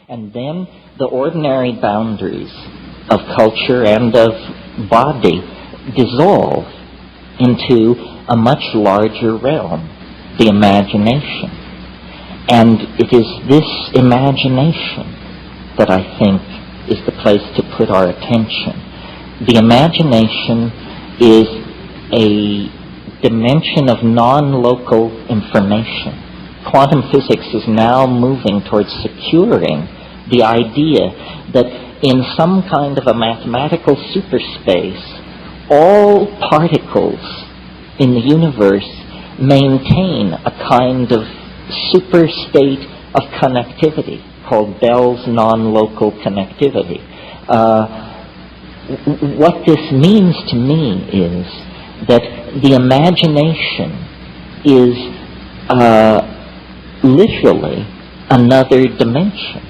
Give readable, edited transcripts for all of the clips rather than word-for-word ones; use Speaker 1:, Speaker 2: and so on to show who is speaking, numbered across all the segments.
Speaker 1: And then the ordinary boundaries of culture and of body dissolve into a much larger realm, the imagination. And it is this imagination that I think is the place to put our attention. The imagination is a dimension of non-local information. Quantum physics is now moving towards securing the idea that in some kind of a mathematical superspace, all particles in the universe maintain a kind of super state of connectivity called Bell's non-local connectivity. What this means to me is that the imagination is literally another dimension,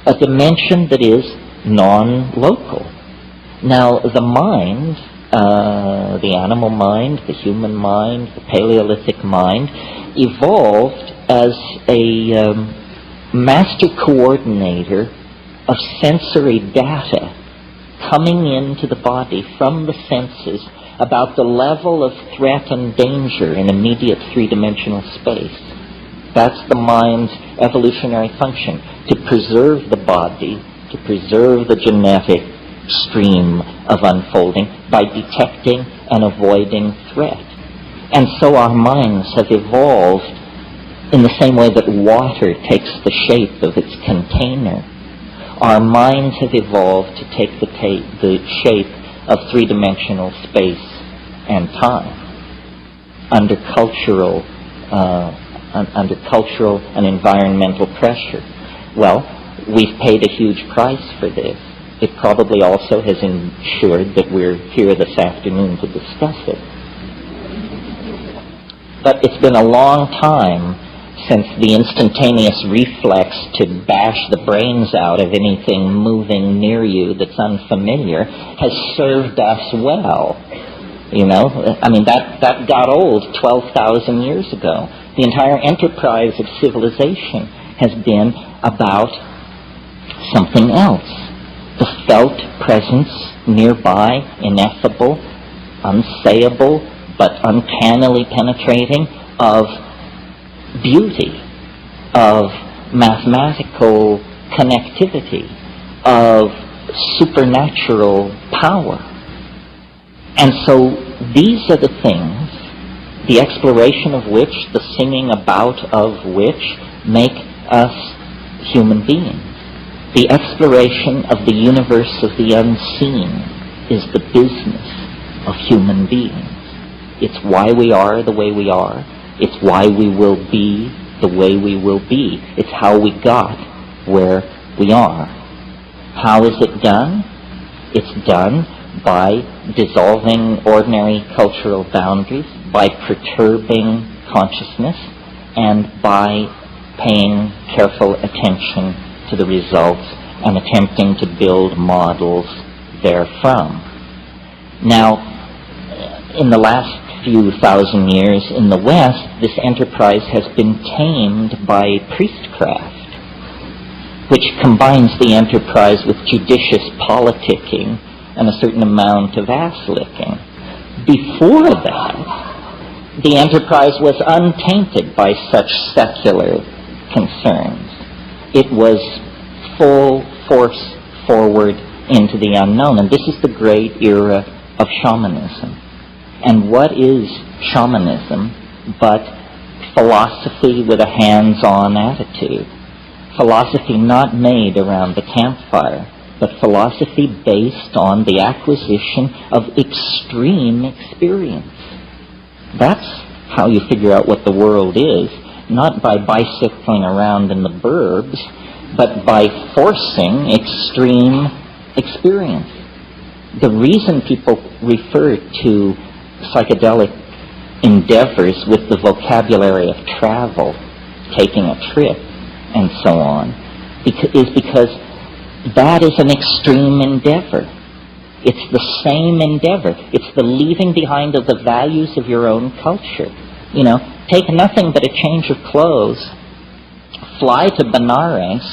Speaker 1: a dimension that is non-local. Now, the mind, the animal mind, the human mind, the Paleolithic mind, evolved as a master coordinator of sensory data coming into the body from the senses about the level of threat and danger in immediate three-dimensional space. That's the mind's evolutionary function, to preserve the body, to preserve the genetic stream of unfolding by detecting and avoiding threat. And so our minds have evolved in the same way that water takes the shape of its container. Our minds have evolved to take the shape of three-dimensional space and time under cultural and environmental pressure. Well, we've paid a huge price for this. It probably also has ensured that we're here this afternoon to discuss it. But it's been a long time since the instantaneous reflex to bash the brains out of anything moving near you that's unfamiliar has served us well. You know, I mean, that got old 12,000 years ago. The entire enterprise of civilization has been about something else. The felt presence nearby, ineffable, unsayable, but uncannily penetrating of beauty, of mathematical connectivity, of supernatural power. And so these are the things, the exploration of which, the singing about of which, make us human beings. The exploration of the universe of the unseen is the business of human beings. It's why we are the way we are. It's why we will be the way we will be. It's how we got where we are. How is it done? It's done by dissolving ordinary cultural boundaries, by perturbing consciousness, and by paying careful attention to the results and attempting to build models therefrom. Now, in the last few thousand years in the West, this enterprise has been tamed by priestcraft, which combines the enterprise with judicious politicking and a certain amount of ass-licking. Before that, the enterprise was untainted by such secular concerns. It was full force forward into the unknown, and this is the great era of shamanism. And what is shamanism but philosophy with a hands-on attitude? Philosophy not made around the campfire, but philosophy based on the acquisition of extreme experience. That's how you figure out what the world is, not by bicycling around in the burbs, but by forcing extreme experience. The reason people refer to psychedelic endeavors with the vocabulary of travel, taking a trip, and so on, is because that is an extreme endeavor. It's the same endeavor. It's the leaving behind of the values of your own culture. You know, take nothing but a change of clothes, fly to Benares,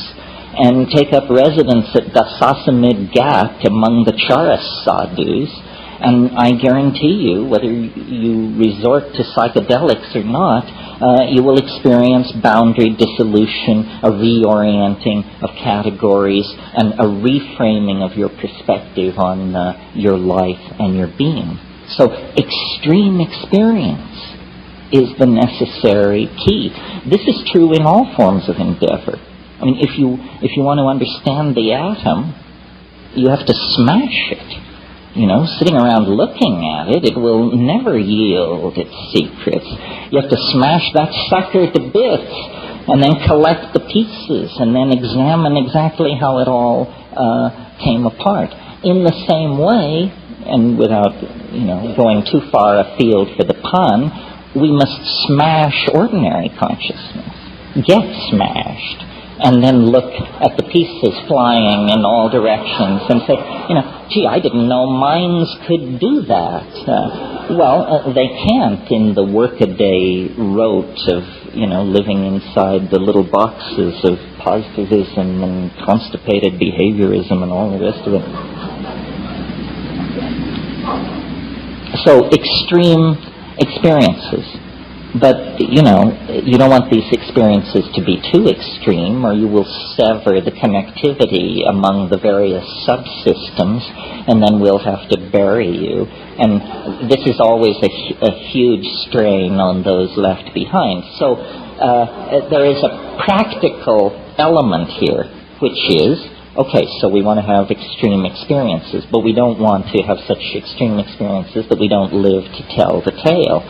Speaker 1: and take up residence at Dasasamid Ghat among the Charas sadhus, and I guarantee you, whether you resort to psychedelics or not, you will experience boundary dissolution, a reorienting of categories, and a reframing of your perspective on your life and your being. So extreme experience is the necessary key. This is true in all forms of endeavor. I mean, if you want to understand the atom, you have to smash it. Sitting around looking at it, it will never yield its secrets. You have to smash that sucker to bits and then collect the pieces and then examine exactly how it all came apart. In the same way, and without going too far afield for the pun, we must smash ordinary consciousness, get smashed, and then look at the pieces flying in all directions and say, gee, I didn't know minds could do that. They can't in the workaday rote of, living inside the little boxes of positivism and constipated behaviorism and all the rest of it. So extreme experiences. But, you don't want these experiences to be too extreme, or you will sever the connectivity among the various subsystems, and then we'll have to bury you. And this is always a huge strain on those left behind. So there is a practical element here, which is, okay, so we want to have extreme experiences, but we don't want to have such extreme experiences that we don't live to tell the tale.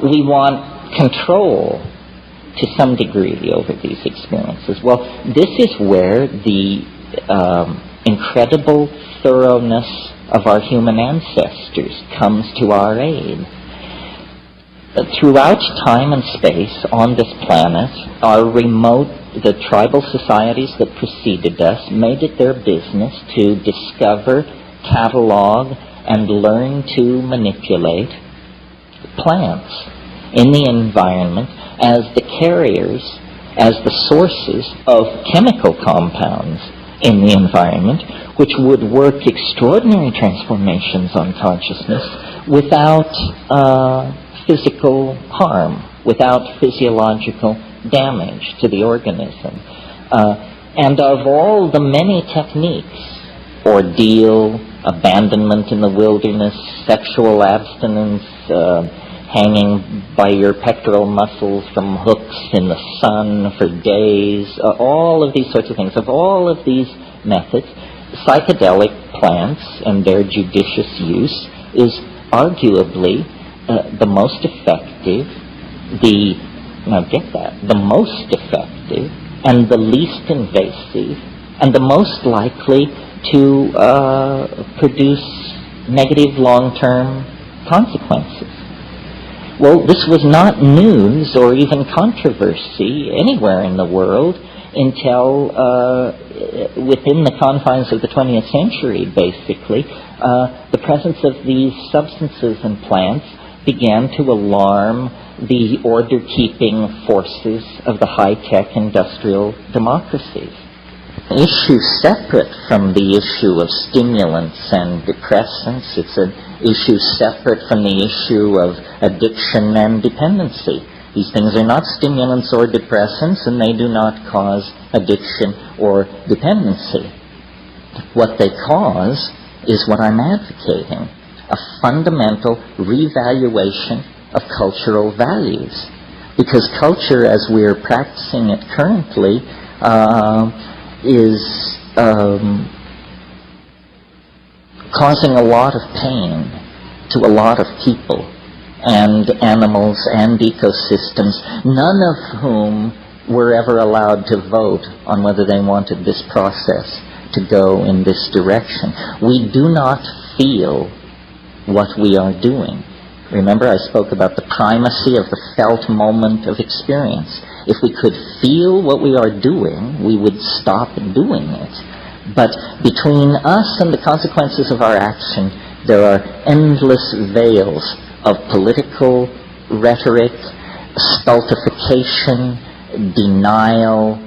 Speaker 1: We want control to some degree over these experiences. Well, this is where the incredible thoroughness of our human ancestors comes to our aid. Throughout time and space on this planet, the tribal societies that preceded us made it their business to discover, catalog, and learn to manipulate plants in the environment as the carriers, as the sources of chemical compounds in the environment, which would work extraordinary transformations on consciousness without physical harm, without physiological damage to the organism. And of all the many techniques, ordeal, abandonment in the wilderness, sexual abstinence, hanging by your pectoral muscles from hooks in the sun for days, all of these sorts of things. Of all of these methods, psychedelic plants and their judicious use is arguably the most effective, the most effective and the least invasive and the most likely to produce negative long-term consequences. Well, this was not news or even controversy anywhere in the world until within the confines of the 20th century, basically. The presence of these substances and plants began to alarm the order-keeping forces of the high-tech industrial democracies. Issue separate from the issue of stimulants and depressants. It's an issue separate from the issue of addiction and dependency. These things are not stimulants or depressants, and they do not cause addiction or dependency. What they cause is what I'm advocating, a fundamental revaluation of cultural values. Because culture, as we're practicing it currently, is causing a lot of pain to a lot of people and animals and ecosystems, none of whom were ever allowed to vote on whether they wanted this process to go in this direction. We do not feel what we are doing. Remember, I spoke about the primacy of the felt moment of experience. If we could feel what we are doing, we would stop doing it. But between us and the consequences of our action, there are endless veils of political rhetoric, stultification, denial,